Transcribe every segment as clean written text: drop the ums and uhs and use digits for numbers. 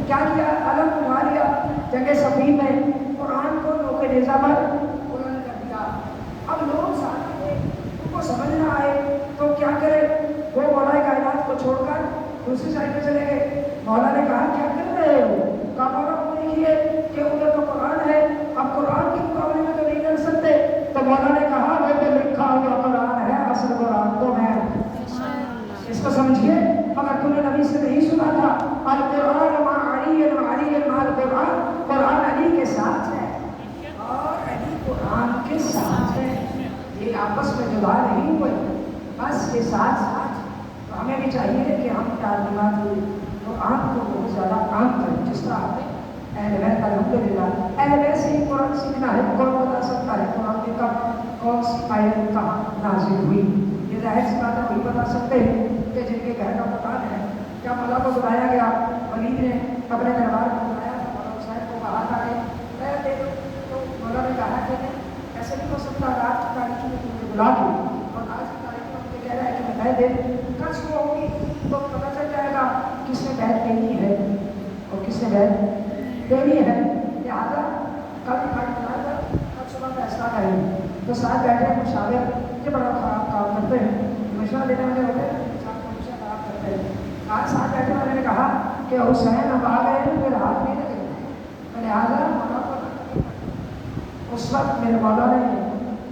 کیا کیا؟ علم اٹھا لیا جنگ صفین میں، قرآن کو نوکے نیزہ پر بلند کر دیا۔ اب لوگ ساتھ تھے، ان کو سمجھ نہ آئے تو کیا کرے؟ وہ مولا کائنات کو چھوڑ کر دوسری سائڈ پہ چلے گئے۔ مولا نے کہا کیا کر رہے ہو؟ کہا مولا کو دیکھیے کہ ادھر تو قرآن ہے، اب قرآن کے مقابلے میں تو نہیں کر سکتے۔ تو مولا نے کہا وہ تو لکھا ہوا قرآن ہے، اصل قرآن تو میں ہوں۔ اس کو سمجھیے، مگر تم نے نبی سے نہیں سنا تھا القرآن مع علی علی مع القرآن، قرآن علی کے ساتھ ہے اور علی قرآن کے ساتھ ہے، یہ آپس میں جدا نہیں ہوئے، بس یہ ساتھ ساتھ۔ تو ہمیں بھی چاہیے کہ ہم تعلیمات قرآن کو بہت زیادہ کام کریں، جس طرح آپ نے اہل بیت الحمدللہ اہل بیت سے ہی قرآن سیکھنا ہے۔ کون بتا سکتا ہے قرآن میں کب کون سی آیت کہاں نازل ہوئی؟ یہ ظاہر سی بات ہے وہی بتا سکتے ہیں کہ جن کے گھر کا مکان ہے۔ کیا مولا کو بلایا گیا، ولید نے اپنے دربار کو بلایا، مولا حسین کو کہا تھا کہ دے دو، تو مولا نے کہا کہ ایسے نہیں ہو سکتا، رات کی تاریخی میں تم نے بلا دوں اور آج کی تاریخ میں مجھے کہہ رہا ہے کہ میں دے دوں، کل صبح ہوگی تو پتہ چل جائے گا کس نے بیعت دینی ہے اور کس نے بیعت دینی ہے، لہٰذا کل پھٹ بنا کر کل صبح فیصلہ کریں۔ تو ساتھ بیٹھے مشاور یہ بڑا خراب کام کرتے ہیں، مشورہ دینے والے ہوتے ہیں ہمیشہ خراب کرتے ہیں۔ آج ساتھ بیٹھنے والے نے کہا کہ حسین اب آ گئے ہیں، پھر ہاتھ نہیں لگے، لہٰذا مولا کو اس وقت میرے مولا نے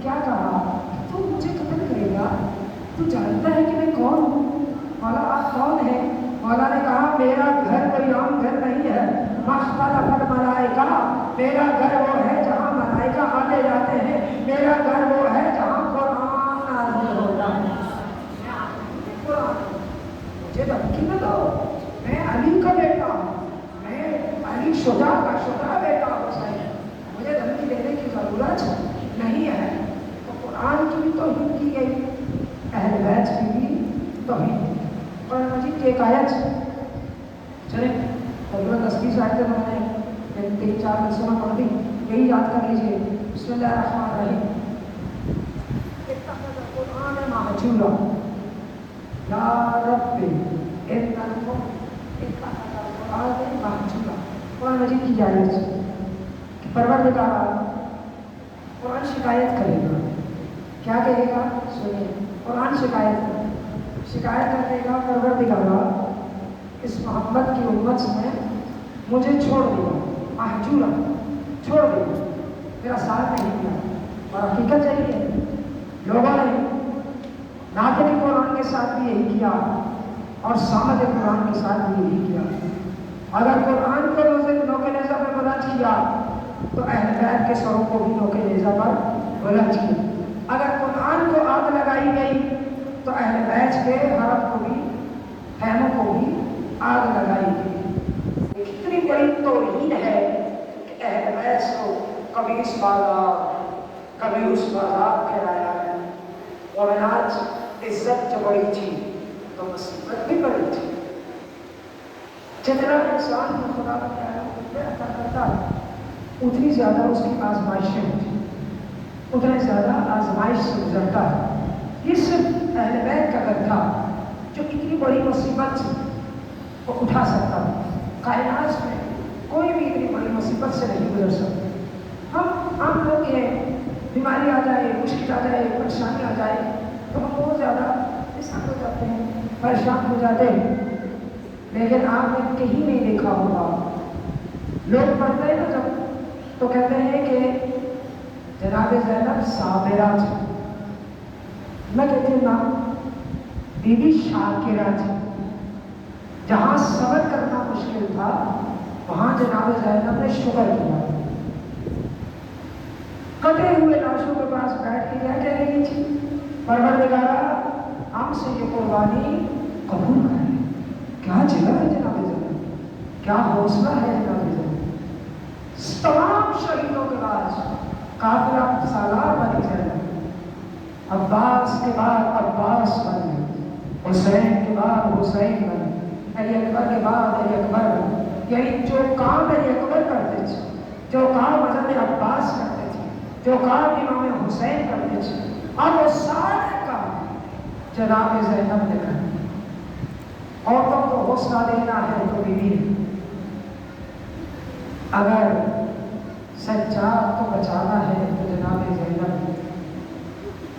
کیا کہا، تو مجھے قتل کرے گا، تو جانتا ہے کہ میں کون ہوں؟ مولا آپ کون ہیں؟ مولا نے کہا میرا گھر کوئی عام گھر نہیں ہے، مختلف الملائکہ، میرا گھر وہ ہے جہاں ملائکہ آتے جاتے ہیں، میرا گھر وہ ہے جہاں قرآن نازل ہوتا ہے۔ مجھے دھمکی نہ دو، میں علی کا بیٹا ہوں، میں علی شجاع کا شجاع بیٹا ہوں، مجھے دھمکی دینے کی ضرورت نہیں ہے۔ تو قرآن کی بھی توہین کی گئی، اہل بیت کی بھی توہین۔ قرآن مجید کی ایک آیت چلیں تقریباً 10-20 آیتیں میں نے 3-4 حصوں میں پڑھ دی، یہی یاد کر لیجیے۔ بسم اللہ الرحمن الرحیم۔ اتخذ القرآن مہجورا یا رب ان اتخذ القرآن مہجورا۔ قرآن مجید کی آیت کہ پروردگار قرآن شکایت کرے گا، کیا کہے گا؟ سنیے، قرآن شکایت کر دے گا پروردگارا اس محمد کی امت نے مجھے چھوڑ دیا، مہجورا چھوڑ دیا، میرا ساتھ نہیں دیا۔ اور حقیقت یہی ہے، لوگوں نے ناطق قرآن کے ساتھ بھی یہی کیا اور صامت قرآن کے ساتھ بھی یہی کیا۔ اگر قرآن کو نوکے نیزہ پر بلند کیا تو اہل بیت کے سروں کو بھی نوکے نیزہ پر بلند کیا۔ اگر قرآن کو آگ لگائی گئی تو اہل بیت کے حرم کو بھی، خیموں کو بھی آگ لگائی گئی۔ کتنی بڑی توہین ہے کہ اہل بیت کو کبھی اس بازار کبھی اس بازار کہلایا ہے۔ اور آج عزت جو بڑی تھی تو مصیبت بھی بڑی تھی۔ جتنا انسان کو خدا کا پیارا عطا کرتا ہے اتنی زیادہ اس کی آزمائشیں ہوتی، اتنا زیادہ آزمائش سے گزرتا ہے۔ یہ صرف اہل بیت کا گھر تھا جو اتنی بڑی مصیبت کو اٹھا سکتا ہے۔ کائنات میں کوئی بھی اتنی بڑی مصیبت سے نہیں گزر سکتا۔ ہم عام لوگ یہ بیماری آ جائے، مشکل آ جائے، پریشانی آ جائے تو ہم بہت زیادہ پریشان ہو جاتے ہیں، پریشان ہو جاتے ہیں۔ لیکن آپ نے کہیں نہیں دیکھا ہوگا، لوگ پڑھتے ہیں نا جب تو کہتے ہیں کہ جناب زینب صابرہ تھی، میں کہتی ہوں نا، بی بی شاکرہ تھی۔ جہاں صبر کرنا مشکل تھا وہاں جناب زینب نے شکر کیا۔ کٹے ہوئے لاشوں کے پاس بیٹھ کے کیا کہہ رہی تھی؟ پروردگارا ہم سے یہ قربانی قبول کرے۔ کیا جگہ ہے جناب زینب، کیا حوصلہ ہے جناب زینب۔ تمام شہیدوں کے بعد قافلہ سالار بنی زینب، عباس کے بعد عباس بنے، حسین کے بعد حسین بنے، علی اکبر کے بعد علی اکبر بنے۔ یعنی جو کام علی اکبر کرتے تھے، جو کام حضرت عباس کرتے تھے، جو کام امام حسین کرتے تھے، اب وہ سارے کام جناب زینب نے کرے۔ عورتوں کو حوصلہ دینا ہے تو بیوی ہے، اگر سجاد کو بچانا ہے تو جناب زینب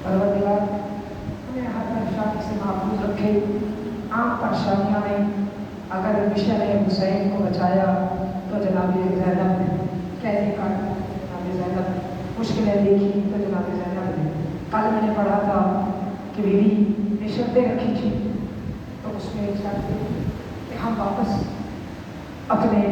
پروردگار ہمیں ہر پریشانی سے محفوظ رکھے، عام پریشانیاں میں اگر مشن حسین کو بچایا تو جناب زینب قیدی کاٹ جناب زینب مشکلیں دیکھی تو جناب زینب نے، کل میں نے پڑھا تھا کہ بیوی نے شرطیں رکھی تھی، تو اس میں ایک شرط تھی کہ ہم واپس اپنے